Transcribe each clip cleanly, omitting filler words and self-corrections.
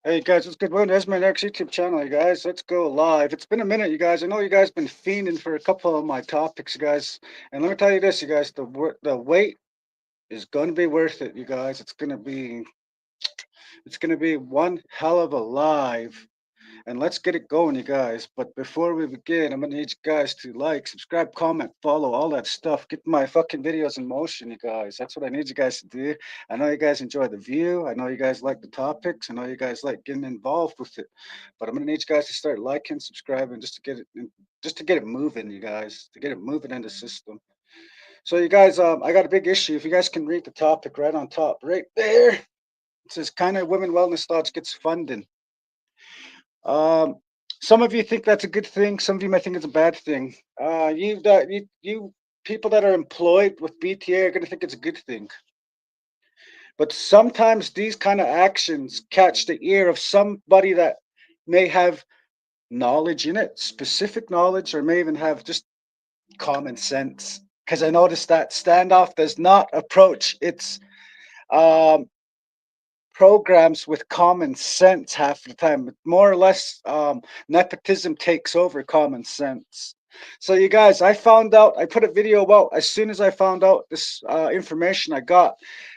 Hey guys, what's good? Welcome to Esme&Eric's YouTube channel, you guys. Let's go live. It's been a minute, you guys. I know you guys been fiending for a couple of my topics, you guys. And let me tell you this, you guys. The wait is going to be worth it, you guys. It's gonna be one hell of a live. And let's get it going, you guys. But before we begin, I'm gonna need you guys to like, subscribe, comment, follow, all that stuff. Get my fucking videos in motion, you guys. That's what I need you guys to do. I know you guys enjoy the view. I know you guys like the topics. I know you guys like getting involved with it. But I'm gonna need you guys to start liking, subscribing, just to get it moving, you guys, to get it moving in the system. So you guys, I got a big issue. If you guys can read the topic right on top, right there, it says KAINAI Women Wellness Lodge gets funding. Um, some of you think that's a good thing. Some of you might think it's a bad thing. You people that are employed with BTA are going to think it's a good thing. But sometimes these kind of actions catch the ear of somebody that may have knowledge in it, specific knowledge, or may even have just common sense. Because I noticed that standoff does not approach its um, programs with common sense half the time. More or less, nepotism takes over common sense. So, you guys, I found out, I put a video out as soon as I found out this information I got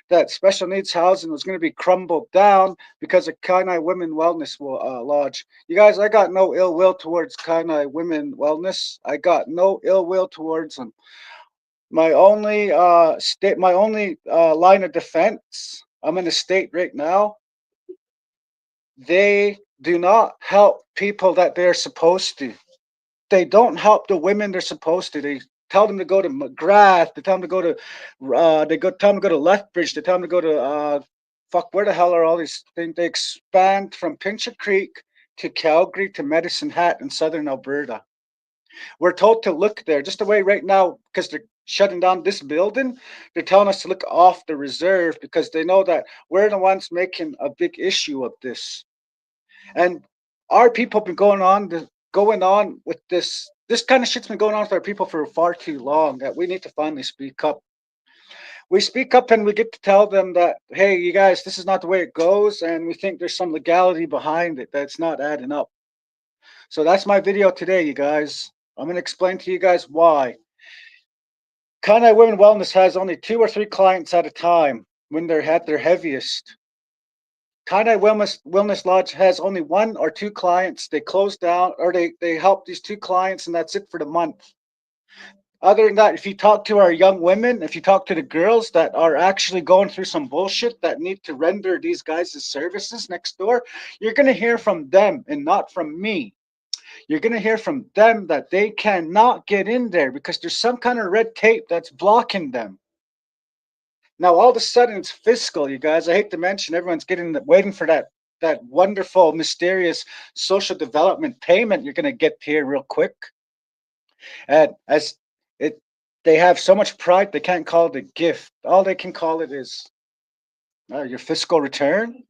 that special needs housing was going to be crumbled down because of KAINAI Women Wellness Lodge. You guys, I got no ill will towards KAINAI Women Wellness. I got no ill will towards them. My only line of defense. I'm in a state right now. They do not help people that they're supposed to. They don't help the women they're supposed to. They tell them to go to McGrath. They tell them to go to. Tell them to go to Lethbridge. They tell them to go to. Fuck. Where the hell are all these things? They expand from Pincher Creek to Calgary to Medicine Hat in southern Alberta. We're told to look there just the way right now because they're shutting down this building. They're telling us to look off the reserve because they know that we're the ones making a big issue of this. And our people have been going on with this. This kind of shit's been going on with our people for far too long that we need to finally speak up. We speak up and we get to tell them that, hey, you guys, this is not the way it goes, and we think there's some legality behind it that's not adding up. So that's my video today, you guys. I'm gonna explain to you guys why. KAINAI Women Wellness has only 2 or 3 clients at a time when they're at their heaviest. KAINAI Wellness Lodge has only 1 or 2 clients. They close down or they help these 2 clients and that's it for the month. Other than that, if you talk to our young women, if you talk to the girls that are actually going through some bullshit that need to render these guys' services next door, you're going to hear from them and not from me. You're going to hear from them that they cannot get in there because there's some kind of red tape that's blocking them. Now, all of a sudden, it's fiscal, you guys. I hate to mention, everyone's waiting for that wonderful, mysterious social development payment you're going to get here real quick. And as it, they have so much pride, they can't call it a gift. All they can call it is your fiscal return.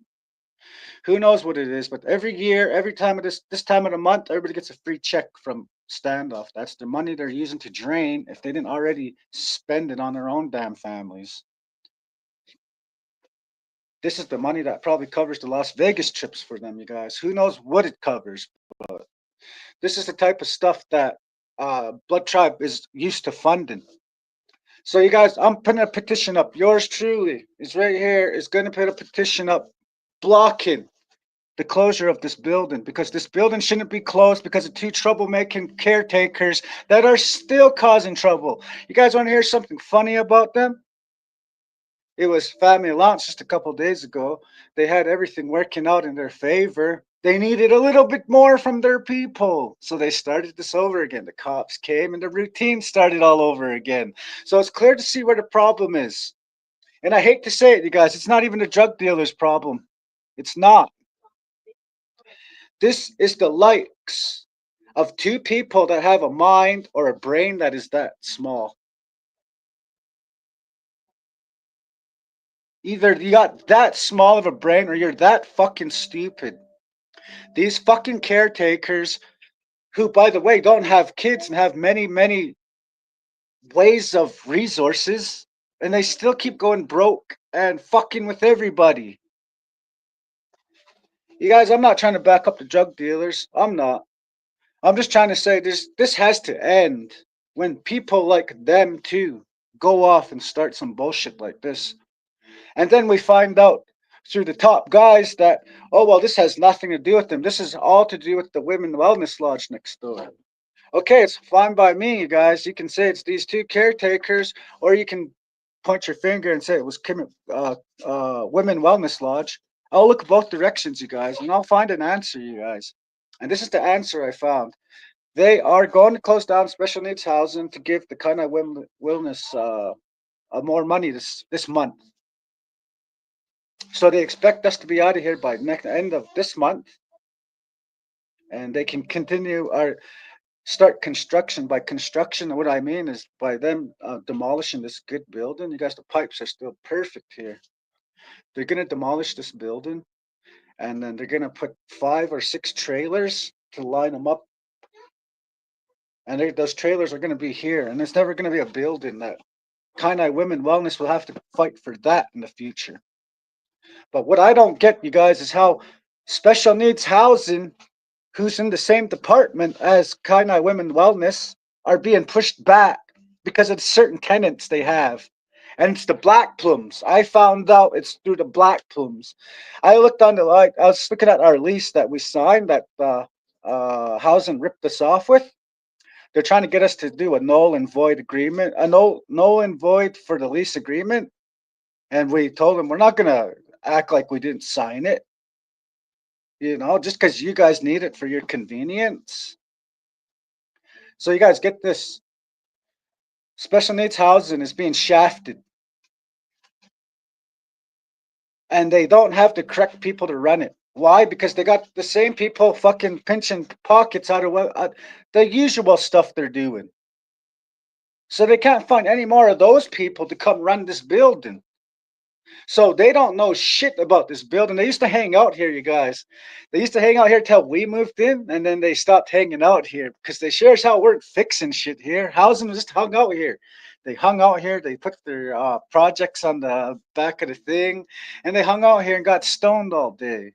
Who knows what it is? But every year, every time of this time of the month, everybody gets a free check from Standoff. That's the money they're using to drain if they didn't already spend it on their own damn families. This is the money that probably covers the Las Vegas trips for them, you guys. Who knows what it covers? But this is the type of stuff that Blood Tribe is used to funding. So, you guys, I'm putting a petition up. Yours truly is right here. Is going to put a petition up blocking the closure of this building because this building shouldn't be closed because of 2 troublemaking caretakers that are still causing trouble. You guys want to hear something funny about them? It was family lunch just a couple days ago. They had everything working out in their favor. They needed a little bit more from their people. So they started this over again. The cops came and the routine started all over again. So it's clear to see where the problem is. And I hate to say it, you guys, it's not even the drug dealer's problem. It's not. This is the likes of 2 people that have a mind or a brain that is that small. Either you got that small of a brain or you're that fucking stupid. These fucking caretakers, who, by the way, don't have kids and have many, many ways of resources, and they still keep going broke and fucking with everybody. You guys, I'm not trying to back up the drug dealers. I'm not. I'm just trying to say this has to end when people like them too go off and start some bullshit like this. And then we find out through the top guys that, oh, well, this has nothing to do with them. This is all to do with the Women Wellness Lodge next door. Okay, it's fine by me, you guys. You can say it's these two caretakers, or you can point your finger and say it was Women Wellness Lodge. I'll look both directions, you guys, and I'll find an answer, you guys. And this is the answer I found. They are going to close down special needs housing to give the KAINAI Wellness more money this month. So they expect us to be out of here by next end of this month, and they can continue our start construction. By construction, what I mean is by them demolishing this good building. You guys, the pipes are still perfect here. They're gonna demolish this building, and then they're gonna put 5 or 6 trailers to line them up, and those trailers are gonna be here, and it's never gonna be a building. That KAINAI Women Wellness will have to fight for that in the future. But what I don't get, you guys, is how special needs housing, who's in the same department as KAINAI Women Wellness, are being pushed back because of certain tenants they have. And it's the black plums. I found out it's through the black plums. I looked on the like I was looking at our lease that we signed that housing ripped us off with. They're trying to get us to do a null and void agreement, a null and void for the lease agreement. And we told them we're not gonna act like we didn't sign it, just because you guys need it for your convenience. So you guys get this. Special needs housing is being shafted, and they don't have the correct people to run it. Why? Because they got the same people fucking pinching pockets out of the usual stuff they're doing. So they can't find any more of those people to come run this building. So they don't know shit about this building. They used to hang out here, you guys. They used to hang out here till we moved in, and then they stopped hanging out here because they sure as hell weren't fixing shit here. Housing just hung out here. They hung out here. They put their projects on the back of the thing, and they hung out here and got stoned all day.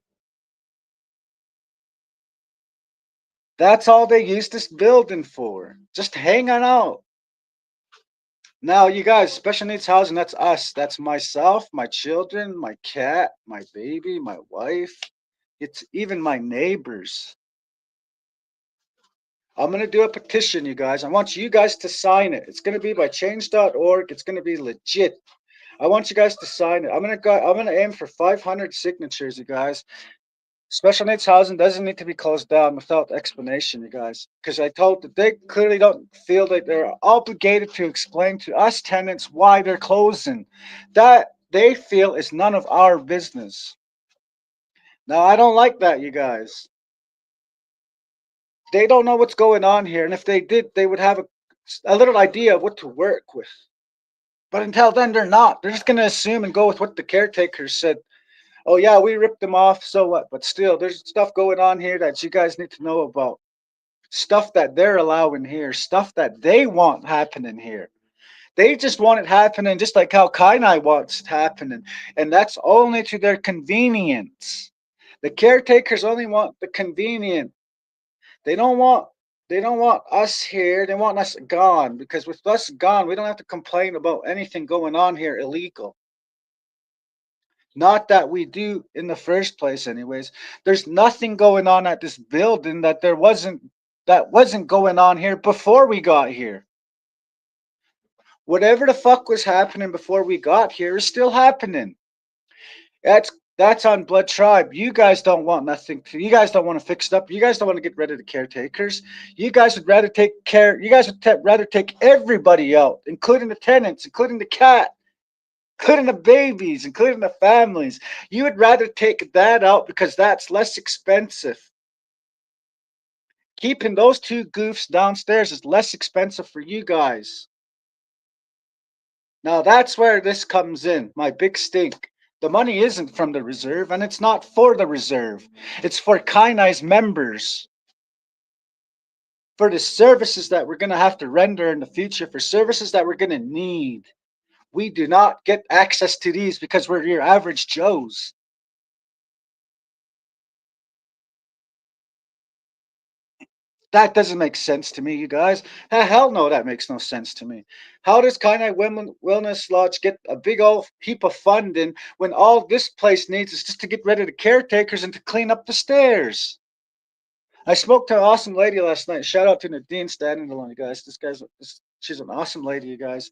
That's all they used this building for, just hanging out. Now, you guys, special needs housing, that's us. That's myself, my children, my cat, my baby, my wife. It's even my neighbors. I'm going to do a petition, you guys. I want you guys to sign it. It's going to be by change.org. It's going to be legit. I want you guys to sign it. I'm going to aim for 500 signatures, you guys. Special needs housing doesn't need to be closed down without explanation, you guys. Because I told that they clearly don't feel that they're obligated to explain to us tenants why they're closing. That they feel is none of our business. Now, I don't like that, you guys. They don't know what's going on here. And if they did, they would have a little idea of what to work with. But until then, they're not. They're just going to assume and go with what the caretakers said. Oh, yeah, we ripped them off. So what? But still, there's stuff going on here that you guys need to know about. Stuff that they're allowing here, stuff that they want happening here. They just want it happening just like how KAINAI wants it happening. And that's only to their convenience. The caretakers only want the convenient. They don't want us here. They want us gone, because with us gone, we don't have to complain about anything going on here illegal. Not that we do in the first place, anyways. There's nothing going on at this building that wasn't going on here before we got here. Whatever the fuck was happening before we got here is still happening. That's on Blood Tribe. You guys don't want nothing. You guys don't want to fix it up. You guys don't want to get rid of the caretakers. You guys would rather take care. You guys would rather take everybody out, including the tenants, including the cat, including the babies, including the families. You would rather take that out because that's less expensive. Keeping those two goofs downstairs is less expensive for you guys. Now that's where this comes in, my big stink. The money isn't from the reserve, and it's not for the reserve. It's for KAINAI's members. For the services that we're going to have to render in the future, for services that we're going to need. We do not get access to these because we're your average Joes. That doesn't make sense to me, you guys. Hell no, that makes no sense to me. How does KAINAI Women Wellness Lodge get a big old heap of funding when all this place needs is just to get rid of the caretakers and to clean up the stairs? I spoke to an awesome lady last night. Shout out to Nadine standing alone, you guys. She's an awesome lady, you guys.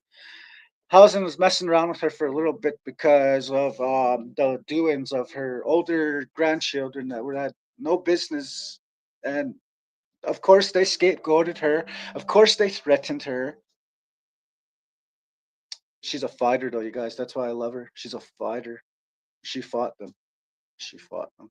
Housing was messing around with her for a little bit because of the doings of her older grandchildren that were had no business, and of course they scapegoated her. Of course they threatened her. She's a fighter, though, you guys. That's why I love her. She's a fighter. She fought them. She fought them.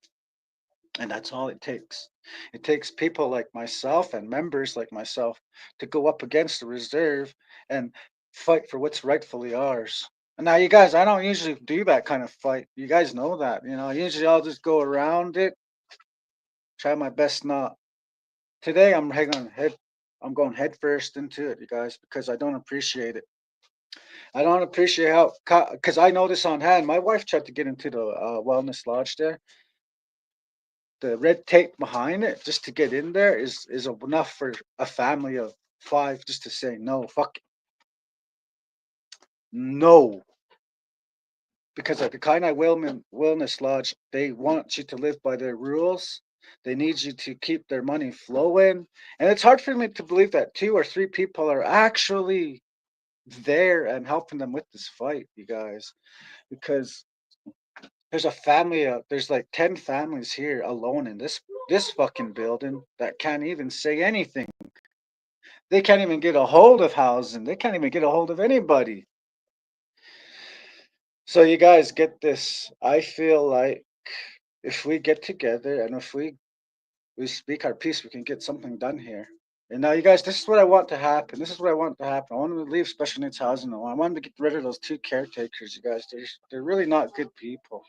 And that's all it takes. It takes people like myself and members like myself to go up against the reserve and fight for what's rightfully ours. And now, you guys, I don't usually do that kind of fight. You guys know that. Usually I'll just go around it, try my best not. Today I'm going head first into it, you guys, because I don't appreciate it. I don't appreciate how, because I know this on hand. My wife tried to get into the wellness lodge there. The red tape behind it just to get in there is enough for a family of five just to say no, fuck it, no. Because at the Kainai Wellness Lodge, they want you to live by their rules. They need you to keep their money flowing. And it's hard for me to believe that two or three people are actually there and helping them with this fight, you guys. Because there's a family of there's like 10 families here alone in this fucking building that can't even say anything. They can't even get a hold of housing. They can't even get a hold of anybody. So you guys get this. I feel like if we get together and if we speak our piece, we can get something done here. And now, you guys, this is what I want to happen. This is what I want to happen. I want to leave special needs housing alone. I want to get rid of those two caretakers, you guys. They're really not good people.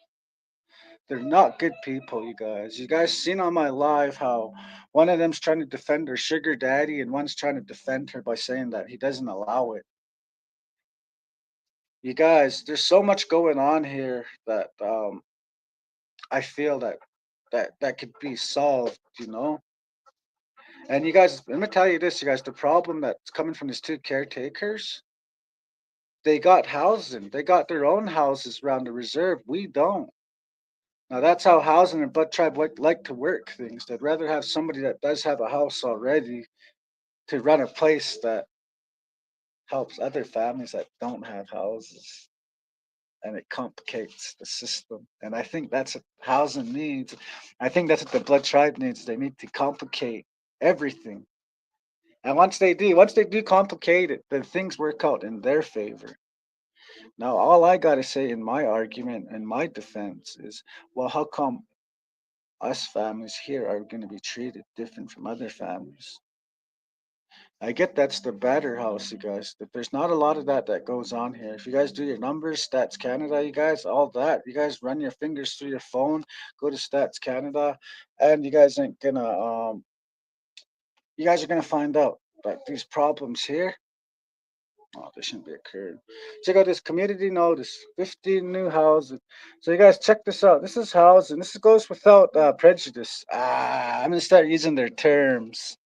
They're not good people, you guys. You guys seen on my live how one of them's trying to defend her sugar daddy and one's trying to defend her by saying that he doesn't allow it. You guys, there's so much going on here that I feel that could be solved, you know. And you guys, let me tell you this, you guys, the problem that's coming from these two caretakers, they got housing, they got their own houses around the reserve. We don't. Now that's how housing and Blood Tribe like to work things. They'd rather have somebody that does have a house already to run a place that helps other families that don't have houses. And it complicates the system. And I think that's what housing needs. I think that's what the Blood Tribe needs. They need to complicate everything. And once they do complicate it, then things work out in their favor. Now, all I got to say in my argument and my defense is, well, how come us families here are going to be treated different from other families? I get that's the better house, you guys. That there's not a lot of that goes on here. If you guys do your numbers, Stats Canada, you guys, all that, you guys run your fingers through your phone, go to Stats Canada, and you guys are gonna find out that these problems here, oh, they shouldn't be occurring. Check out this community notice, 15 new houses. So you guys check this out. This is housing. This goes without prejudice. I'm gonna start using their terms.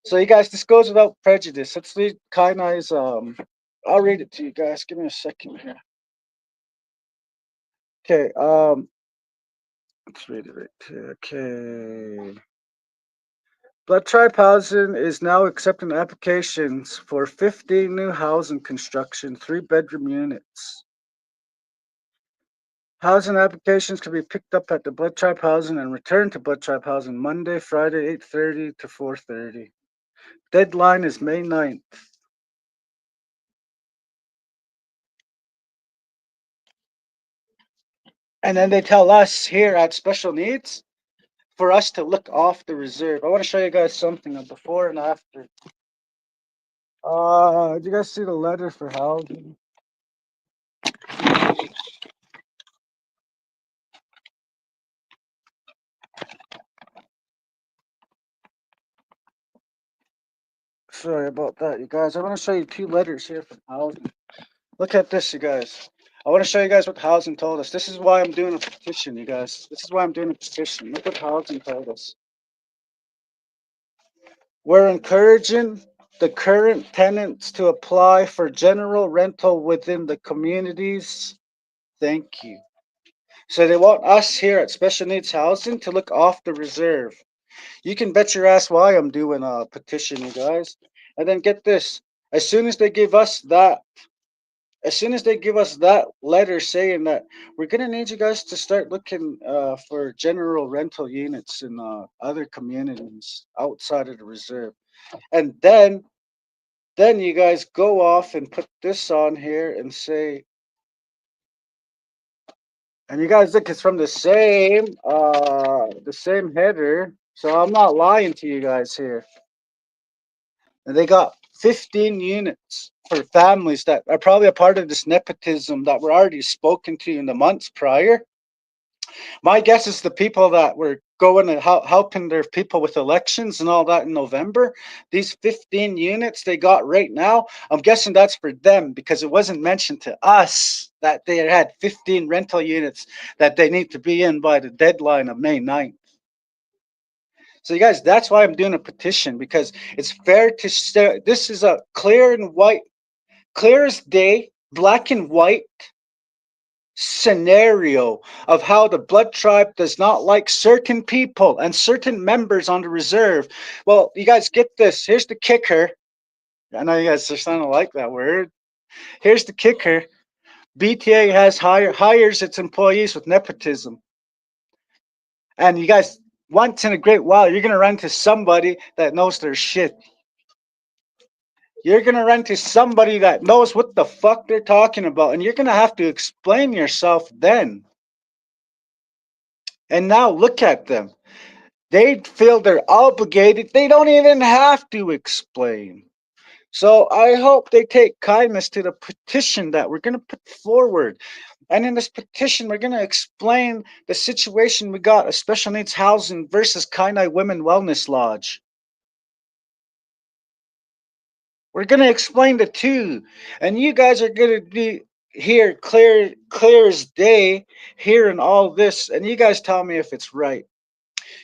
So you guys, this goes without prejudice. Let's read Kainai's I'll read it to you guys. Give me a second here. Okay, let's read it right here. Okay. Blood Tribe Housing is now accepting applications for 15 new housing construction, 3-bedroom units. Housing applications can be picked up at the Blood Tribe Housing and returned to Blood Tribe Housing Monday, Friday, 8:30 to 4:30. Deadline is May 9th. And then they tell us here at Special Needs for us to look off the reserve. I want to show you guys something of before and after. Do you guys see the letter for housing? Sorry about that, you guys. I want to show you two letters here from housing. Look at this, you guys. I want to show you guys what housing told us. This is why I'm doing a petition, you guys. This is why I'm doing a petition. Look what housing told us. We're encouraging the current tenants to apply for general rental within the communities. Thank you. So they want us here at Special Needs Housing to look off the reserve. You can bet your ass why I'm doing a petition, you guys. And then get this. As soon as they give us that, as soon as they give us that letter saying that we're gonna need you guys to start looking for general rental units in other communities outside of the reserve, and then you guys go off and put this on here and say, and you guys look, it's from the same header. So I'm not lying to you guys here. And they got 15 units for families that are probably a part of this nepotism that were already spoken to in the months prior. My guess is the people that were going and helping their people with elections and all that in November, these 15 units they got right now, I'm guessing that's for them because it wasn't mentioned to us that they had 15 rental units that they need to be in by the deadline of May 9th. So you guys, that's why I'm doing a petition, because it's fair to say this is a clear and white, clear as day, black and white scenario of how the blood tribe does not like certain people and certain members on the reserve. Well, you guys get this. Here's the kicker. I know you guys are starting to like that word. Here's the kicker. BTA hires its employees with nepotism. And you guys, once in a great while, you're gonna run into somebody that knows their shit. You're gonna run into somebody that knows what the fuck they're talking about, and you're gonna have to explain yourself then. And now look at them. They feel they're obligated. They don't even have to explain. So I hope they take kindness to the petition that we're going to put forward. And in this petition, we're going to explain the situation we got of special needs housing versus KAINAI Women's Wellness Lodge. We're going to explain the two. And you guys are going to be here clear as day, hearing all this. And you guys tell me if it's right.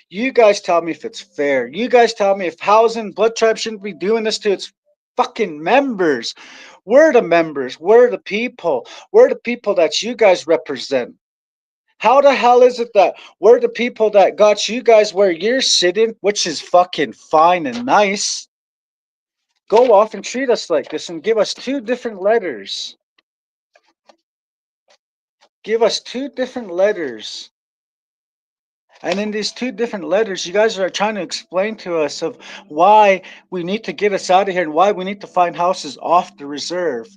You guys tell me if it's fair. You guys tell me if housing blood tribe shouldn't be doing this to its fucking members. We're the members. We're the people. We're the people that you guys represent. How the hell is it that we're the people that got you guys where you're sitting, which is fucking fine and nice? Go off and treat us like this and give us two different letters. Give us two different letters. And in these two different letters, you guys are trying to explain to us of why we need to get us out of here and why we need to find houses off the reserve.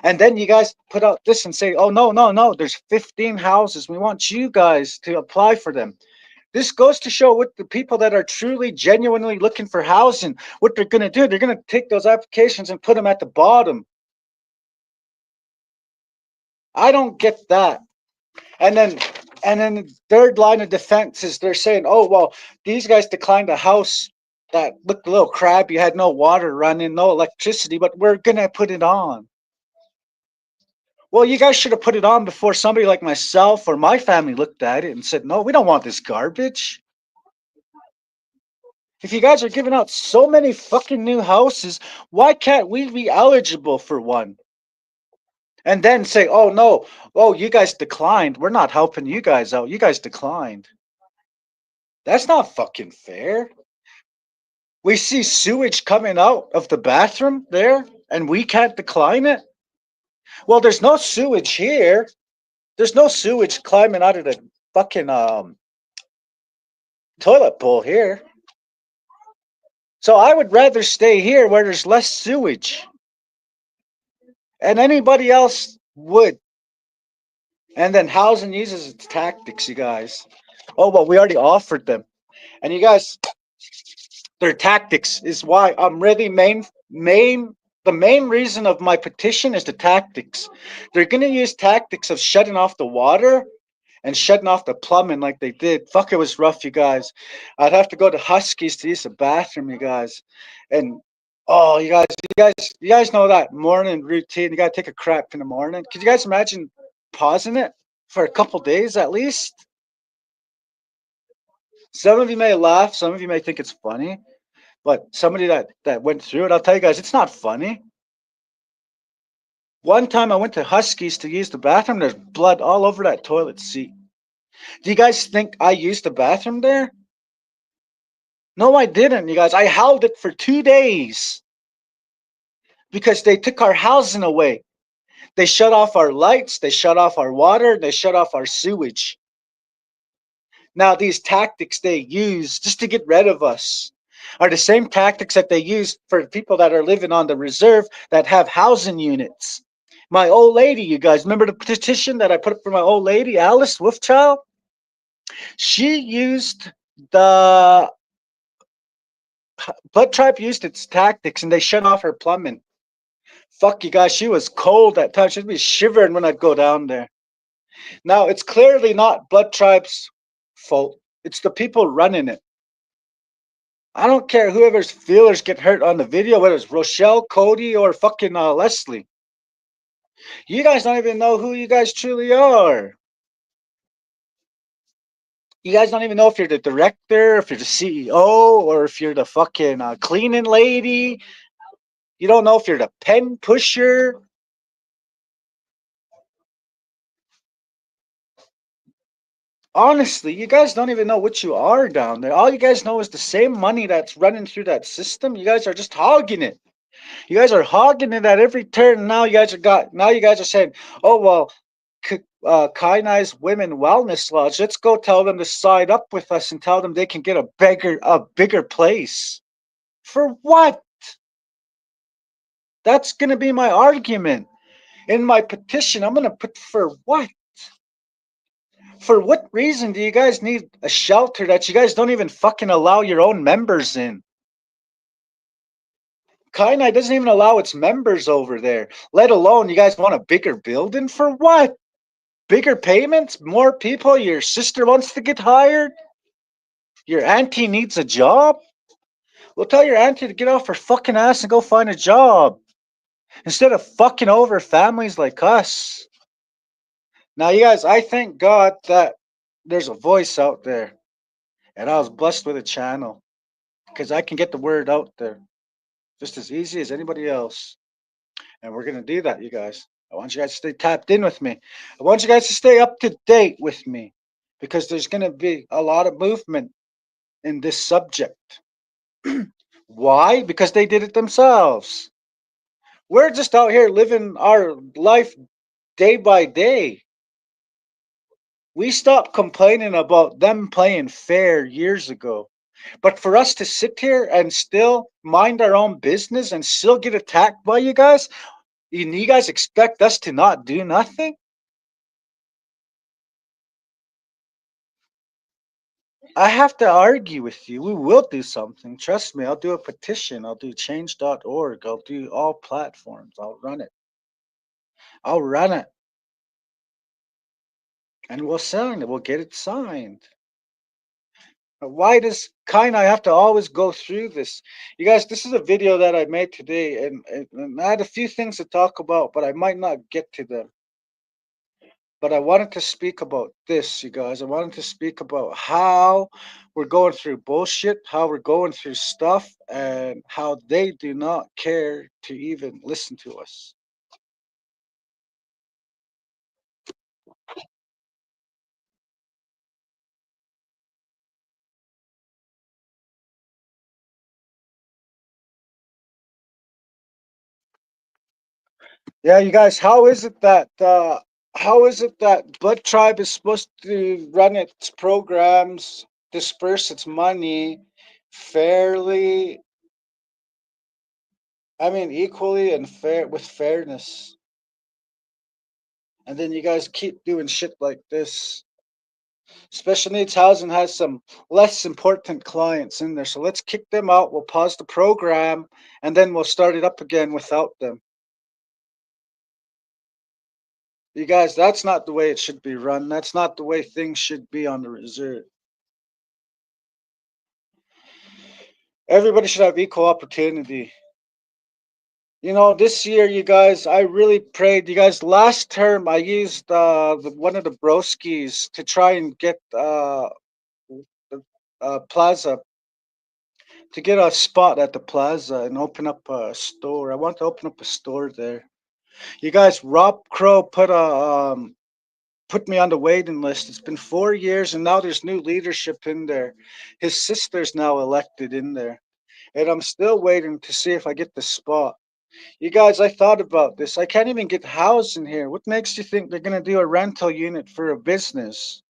And then you guys put out this and say, oh, no, no, no, there's 15 houses. We want you guys to apply for them. This goes to show what the people that are truly, genuinely looking for housing, what they're going to do. They're going to take those applications and put them at the bottom. I don't get that. And then the third line of defense is they're saying, oh, well, these guys declined a house that looked a little crappy, had no water running, no electricity, but we're going to put it on. Well, you guys should have put it on before somebody like myself or my family looked at it and said, no, we don't want this garbage. If you guys are giving out so many fucking new houses, why can't we be eligible for one? And then say, oh, no, oh, you guys declined. We're not helping you guys out. You guys declined. That's not fucking fair. We see sewage coming out of the bathroom there and we can't decline it. Well, there's no sewage here. There's no sewage climbing out of the fucking toilet bowl here. So I would rather stay here where there's less sewage. And anybody else would. And then housing uses its tactics, you guys. Oh, well, we already offered them. And you guys, their tactics is why I'm really the main reason of my petition is the tactics. They're gonna use tactics of shutting off the water and shutting off the plumbing like they did. Fuck, it was rough, you guys. I'd have to go to Huskies to use the bathroom, you guys. And oh, you guys know that morning routine. You gotta take a crap in the morning. Could you guys imagine pausing it for a couple days at least? Some of you may laugh, some of you may think it's funny. But somebody that went through it, I'll tell you guys, it's not funny. One time I went to Huskies to use the bathroom. There's blood all over that toilet seat. Do you guys think I used the bathroom there? No, I didn't, you guys. I held it for 2 days because they took our housing away. They shut off our lights, they shut off our water, they shut off our sewage. Now, these tactics they use just to get rid of us are the same tactics that they use for people that are living on the reserve that have housing units. My old lady, you guys remember the petition that I put up for my old lady, Alice Wolfchild? She used the Blood Tribe used its tactics and they shut off her plumbing. Fuck you guys, she was cold at times. She'd be shivering when I'd go down there. Now, it's clearly not Blood Tribe's fault. It's the people running it. I don't care whoever's feelers get hurt on the video, whether it's Rochelle, Cody, or fucking Leslie. You guys don't even know who you guys truly are. You guys don't even know if you're the director, if you're the CEO, or if you're the fucking cleaning lady. You don't know if you're the pen pusher. Honestly, you guys don't even know what you are down there. All you guys know is the same money that's running through that system. You guys are just hogging it. You guys are hogging it at every turn. Now you guys are saying, "Oh well, KAINAI's Women Wellness Lodge. Let's go tell them to side up with us and tell them they can get a bigger place." For what? That's gonna be my argument in my petition. I'm gonna put for what? For what reason do you guys need a shelter that you guys don't even fucking allow your own members in? KAINAI doesn't even allow its members over there, let alone you guys want a bigger building for what? Bigger payments? More people? Your sister wants to get hired? Your auntie needs a job? Well, tell your auntie to get off her fucking ass and go find a job instead of fucking over families like us. Now, you guys, I thank God that there's a voice out there and I was blessed with a channel because I can get the word out there just as easy as anybody else. And we're going to do that, you guys. I want you guys to stay tapped in with me. I want you guys to stay up to date with me because there's going to be a lot of movement in this subject. Why? Because they did it themselves. We're just out here living our life day by day. We stopped complaining about them playing fair years ago. But for us to sit here and still mind our own business and still get attacked by you guys, you guys expect us to not do nothing? I have to argue with you. We will do something. Trust me, I'll do a petition. I'll do change.org. I'll do all platforms. I'll run it. I'll run it. And we'll sign it. We'll get it signed. Why does KAINAI have to always go through this? You guys, this is a video that I made today, and I had a few things to talk about, but I might not get to them. But I wanted to speak about this, you guys. I wanted to speak about how we're going through bullshit, how we're going through stuff, and how they do not care to even listen to us. Yeah, you guys, how is it that Blood Tribe is supposed to run its programs, disperse its money fairly, I mean equally and fair with fairness. And then you guys keep doing shit like this. Special needs housing has some less important clients in there. So let's kick them out. We'll pause the program and then we'll start it up again without them. You guys, that's not the way it should be run. That's not the way things should be on the reserve. Everybody should have equal opportunity. This year, you guys, I really prayed. You guys, last term, I used one of the broskies to try and get the plaza to get a spot at the plaza and open up a store. I want to open up a store there. You guys, Rob Crow put me on the waiting list. It's been 4 years, and now there's new leadership in there. His sister's now elected in there, and I'm still waiting to see if I get the spot. You guys, I thought about this. I can't even get housed in here. What makes you think they're gonna do a rental unit for a business?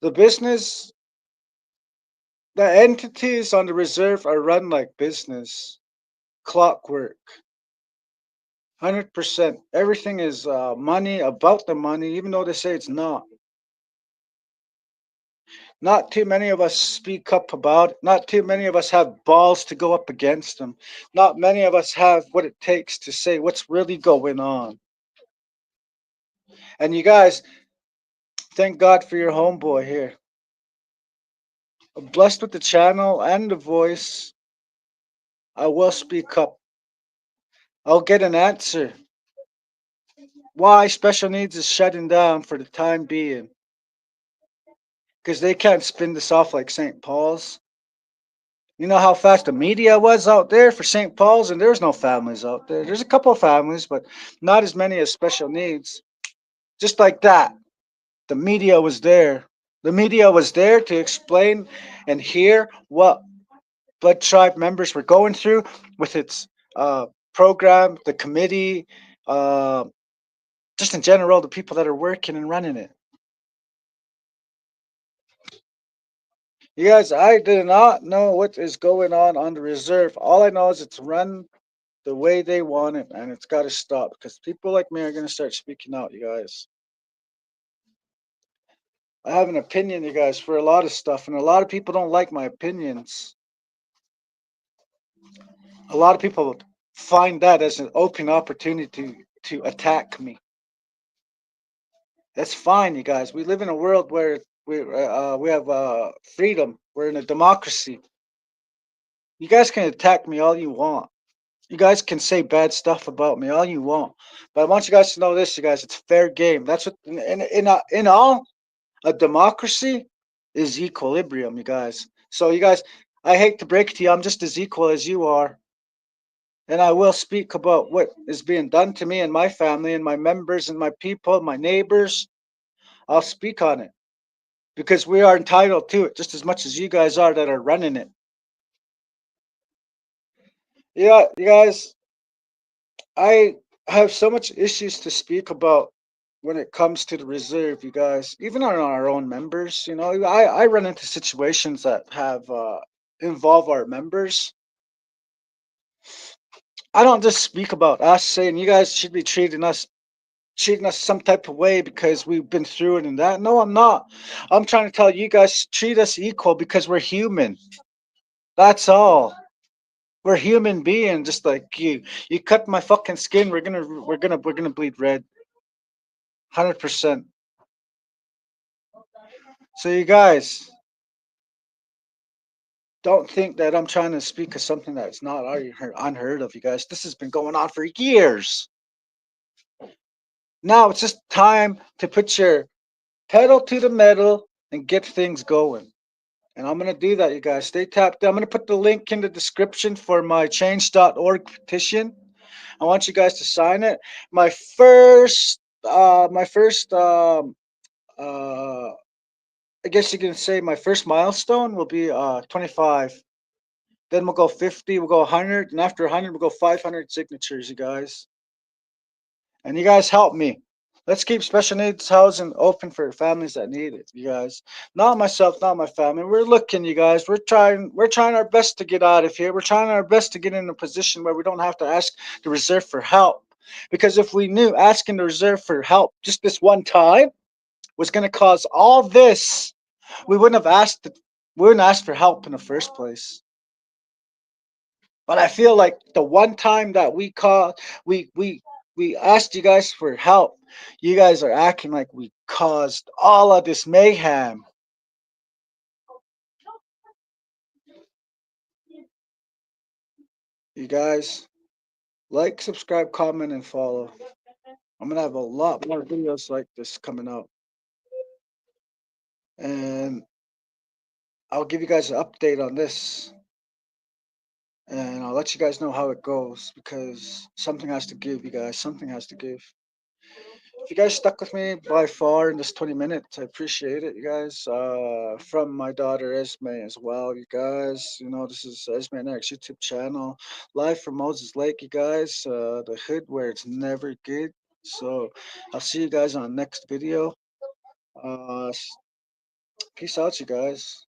The business, the entities on the reserve are run like business, clockwork. 100%. Everything is money, about the money, even though they say it's not. Not too many of us speak up about it. Not too many of us have balls to go up against them. Not many of us have what it takes to say what's really going on. And you guys, thank God for your homeboy here. I'm blessed with the channel and the voice. I will speak up. I'll get an answer. Why special needs is shutting down for the time being. Because they can't spin this off like St. Paul's. You know how fast the media was out there for St. Paul's, and there's no families out there. There's a couple of families, but not as many as special needs. Just like that, the media was there. The media was there to explain and hear what Blood Tribe members were going through with its program, the committee, uh, just in general, the people that are working and running it. You guys, I do not know what is going on the reserve. All I know is it's run the way they want it, and it's got to stop because people like me are going to start speaking out, you guys. I have an opinion, you guys, for a lot of stuff, and a lot of people don't like my opinions. A lot of people find that as an open opportunity to attack me. That's fine, you guys. We live in a world where we have freedom. We're in a democracy. You guys can attack me all you want. You guys can say bad stuff about me all you want, but I want you guys to know this, you guys. It's fair game. That's what in all a democracy is equilibrium, you guys. So you guys, I hate to break it to you, I'm just as equal as you are, and I will speak about what is being done to me and my family and my members and my people, my neighbors. I'll speak on it because we are entitled to it just as much as you guys are that are running it. Yeah, you guys, I have so much issues to speak about when it comes to the reserve, you guys. Even on our own members, I run into situations that have involve our members. I don't just speak about us saying you guys should be treating us some type of way because we've been through it and that. No, I'm not. I'm trying to tell you guys treat us equal because we're human. That's all. We're human beings just like you. You cut my fucking skin, we're gonna bleed red. 100%. So you guys don't think that I'm trying to speak of something that's not already unheard of, you guys. This has been going on for years. Now it's just time to put your pedal to the metal and get things going. And I'm going to do that, you guys. Stay tapped. I'm going to put the link in the description for my change.org petition. I want you guys to sign it. My first I guess you can say my first milestone will be 25. Then we'll go 50, we'll go 100, and after 100, we'll go 500 signatures, you guys. And you guys help me. Let's keep special needs housing open for families that need it, you guys. Not myself, not my family. We're looking, you guys. We're trying our best to get out of here. We're trying our best to get in a position where we don't have to ask the reserve for help. Because if we knew asking the reserve for help just this one time was going to cause all this, we wouldn't ask for help in the first place. But I feel like the one time that we asked you guys for help, you guys are acting like we caused all of this mayhem. You guys like, subscribe, comment, and follow. I'm gonna have a lot more videos like this coming out. And I'll give you guys an update on this, and I'll let you guys know how it goes because something has to give, you guys. Something has to give. If you guys stuck with me by far in this 20 minutes, I appreciate it, you guys. From my daughter Esme as well, you guys. You know, this is Esme&Eric's YouTube channel, live from Moses Lake, you guys. The hood where it's never good. So I'll see you guys on the next video. Uh, Peace out, you guys.